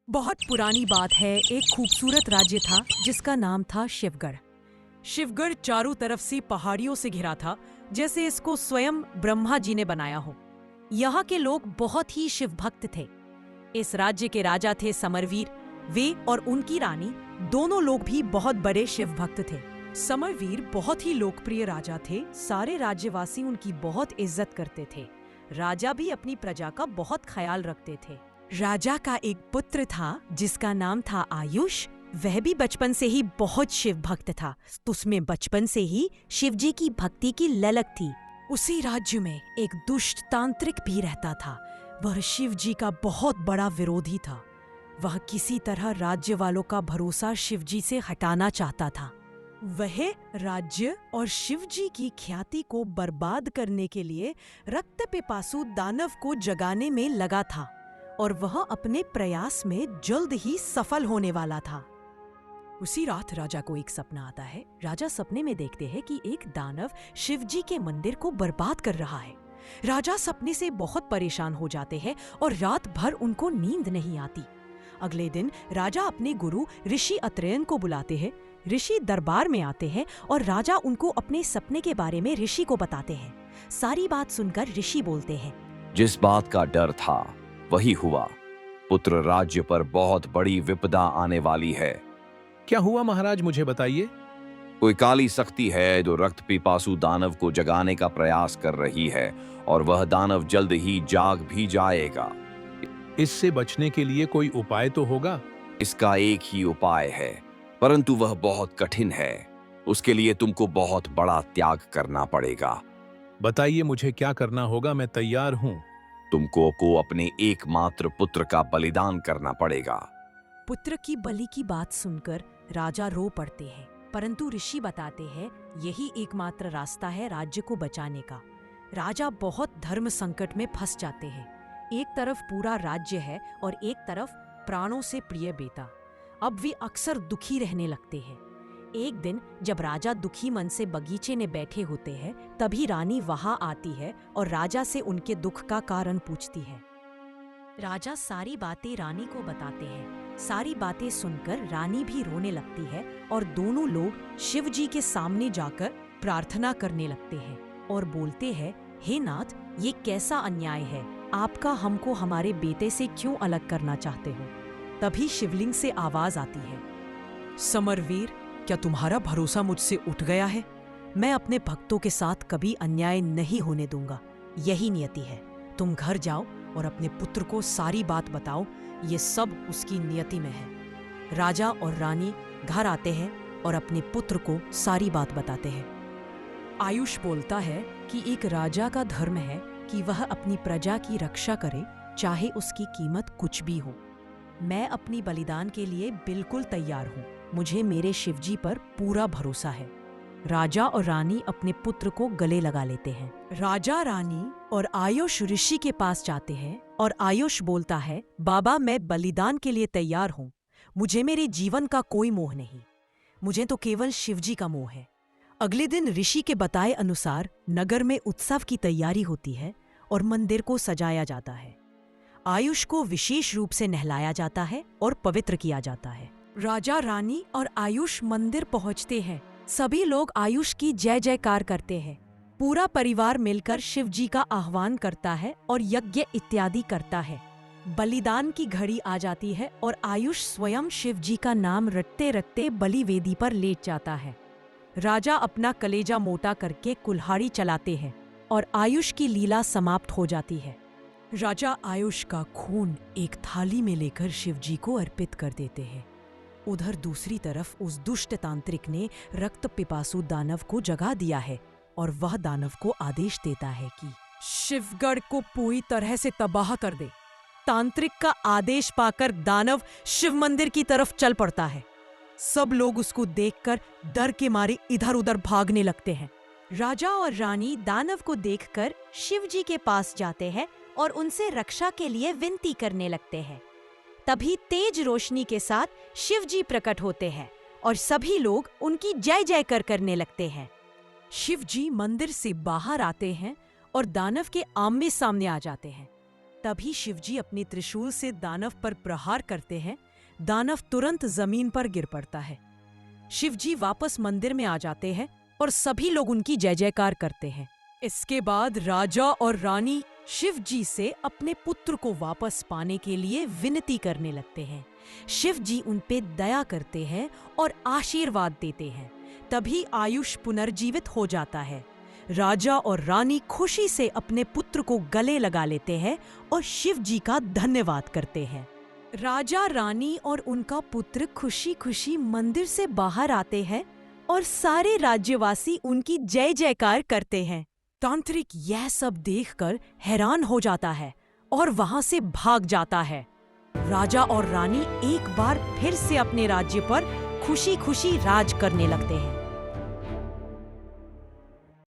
बहुत पुरानी बात है। एक खूबसूरत राज्य था जिसका नाम था शिवगढ़। शिवगढ़ चारों तरफ से पहाड़ियों से घिरा था, जैसे इसको स्वयं ब्रह्मा जी ने बनाया हो। यहाँ के लोग बहुत ही शिव भक्त थे। इस राज्य के राजा थे समरवीर। वे और उनकी रानी दोनों लोग भी बहुत बड़े शिव भक्त थे। समरवीर बहुत ही लोकप्रिय राजा थे। सारे राज्यवासी उनकी बहुत इज्जत करते थे। राजा भी अपनी प्रजा का बहुत ख्याल रखते थे। राजा का एक पुत्र था जिसका नाम था आयुष। वह भी बचपन से ही बहुत शिव भक्त था। उसमें बचपन से ही शिव जी की भक्ति की ललक थी। उसी राज्य में एक दुष्ट तांत्रिक भी रहता था। वह शिव जी का बहुत बड़ा विरोधी था। वह किसी तरह राज्य वालों का भरोसा शिव जी से हटाना चाहता था। वह राज्य और शिव जी की ख्याति को बर्बाद करने के लिए रक्त पिपासु दानव को जगाने में लगा था और वह अपने प्रयास में जल्द ही सफल होने वाला था। उसी रात राजा को एक सपना आता है। राजा सपने में देखते हैं कि एक दानव शिव जी के मंदिर को बर्बाद कर रहा है। राजा सपने से बहुत परेशान हो जाते हैं और रात भर उनको नींद नहीं आती। अगले दिन राजा अपने गुरु ऋषि अत्रेयन को बुलाते हैं। ऋषि दरबार में आते हैं और राजा उनको अपने सपने के बारे में ऋषि को बताते हैं। सारी बात सुनकर ऋषि बोलते हैं, जिस बात का डर था वही हुआ। पुत्र राज्य पर बहुत बड़ी विपदा आने वाली है। क्या हुआ महाराज, मुझे बताइए। कोई काली शक्ति है जो रक्त पिपासु दानव को जगाने का प्रयास कर रही है और वह दानव जल्द ही जाग भी जाएगा। इससे बचने के लिए कोई उपाय तो होगा। इसका एक ही उपाय है, परंतु वह बहुत कठिन है। उसके लिए तुमको बहुत बड़ा त्याग करना पड़ेगा। बताइए मुझे क्या करना होगा, मैं तैयार हूँ। तुमको अपने एकमात्र पुत्र का बलिदान करना पड़ेगा। पुत्र की बलि की बात सुनकर राजा रो पड़ते हैं, परंतु ऋषि बताते हैं यही एकमात्र रास्ता है राज्य को बचाने का। राजा बहुत धर्म संकट में फंस जाते हैं। एक तरफ पूरा राज्य है और एक तरफ प्राणों से प्रिय बेटा। अब वे अक्सर दुखी रहने लगते हैं। एक दिन जब राजा दुखी मन से बगीचे में बैठे होते हैं, तभी रानी वहां आती है और राजा से उनके दुख का कारण पूछती है। राजा सारी बातें रानी को बताते हैं। सारी बातें सुनकर रानी भी रोने लगती है और दोनों लोग शिव जी के सामने जाकर प्रार्थना करने लगते हैं और बोलते हैं, हे नाथ, ये कैसा अन्याय है। आपका हमको हमारे बेटे से क्यों अलग करना चाहते हो। तभी शिवलिंग से आवाज आती है, समरवीर, क्या तुम्हारा भरोसा मुझसे उठ गया है? मैं अपने भक्तों के साथ कभी अन्याय नहीं होने दूंगा। यही नियति है। तुम घर जाओ और अपने पुत्र को सारी बात बताओ। ये सब उसकी नियति में है। राजा और रानी घर आते हैं और अपने पुत्र को सारी बात बताते हैं। आयुष बोलता है कि एक राजा का धर्म है कि वह अपनी प्रजा की रक्षा करे, चाहे उसकी कीमत कुछ भी हो। मैं अपनी बलिदान के लिए बिल्कुल तैयार हूँ। मुझे मेरे शिवजी पर पूरा भरोसा है। राजा और रानी अपने पुत्र को गले लगा लेते हैं। राजा, रानी और आयुष ऋषि के पास जाते हैं और आयुष बोलता है, बाबा, मैं बलिदान के लिए तैयार हूँ। मुझे मेरे जीवन का कोई मोह नहीं। मुझे तो केवल शिवजी का मोह है। अगले दिन ऋषि के बताए अनुसार नगर में उत्सव की तैयारी होती है और मंदिर को सजाया जाता है। आयुष को विशेष रूप से नहलाया जाता है और पवित्र किया जाता है। राजा, रानी और आयुष मंदिर पहुंचते हैं। सभी लोग आयुष की जय जयकार करते हैं। पूरा परिवार मिलकर शिव जी का आह्वान करता है और यज्ञ इत्यादि करता है। बलिदान की घड़ी आ जाती है और आयुष स्वयं शिव जी का नाम रटते रटते बलि वेदी पर लेट जाता है। राजा अपना कलेजा मोटा करके कुल्हाड़ी चलाते हैं और आयुष की लीला समाप्त हो जाती है। राजा आयुष का खून एक थाली में लेकर शिव जी को अर्पित कर देते हैं। उधर दूसरी तरफ उस दुष्ट तांत्रिक ने रक्त पिपासु दानव को जगा दिया है और वह दानव को आदेश देता है कि शिवगढ़ को पूरी तरह से तबाह कर दे। तांत्रिक का आदेश पाकर दानव शिव मंदिर की तरफ चल पड़ता है। सब लोग उसको देखकर डर के मारे इधर उधर भागने लगते हैं। राजा और रानी दानव को देखकर शिव जी के पास जाते हैं और उनसे रक्षा के लिए विनती करने लगते हैं। तभी तेज रोशनी के साथ शिव जी प्रकट होते हैं और सभी लोग उनकी जय जयकार करने लगते हैं। शिव जी मंदिर से बाहर आते हैं और दानव के आमने सामने आ जाते हैं। तभी शिवजी अपने त्रिशूल से दानव पर प्रहार करते हैं। दानव तुरंत जमीन पर गिर पड़ता है। शिवजी वापस मंदिर में आ जाते हैं और सभी लोग उनकी जय जयकार करते हैं। इसके बाद राजा और रानी शिवजी से अपने पुत्र को वापस पाने के लिए विनती करने लगते हैं। शिवजी उन पे दया करते हैं और आशीर्वाद देते हैं। तभी आयुष पुनर्जीवित हो जाता है। राजा और रानी खुशी से अपने पुत्र को गले लगा लेते हैं और शिवजी का धन्यवाद करते हैं। राजा, रानी और उनका पुत्र खुशी खुशी मंदिर से बाहर आते हैं और सारे राज्यवासी उनकी जय जयकार करते हैं। तांत्रिक यह सब देखकर हैरान हो जाता है और वहां से भाग जाता है। राजा और रानी एक बार फिर से अपने राज्य पर खुशी खुशी राज करने लगते हैं।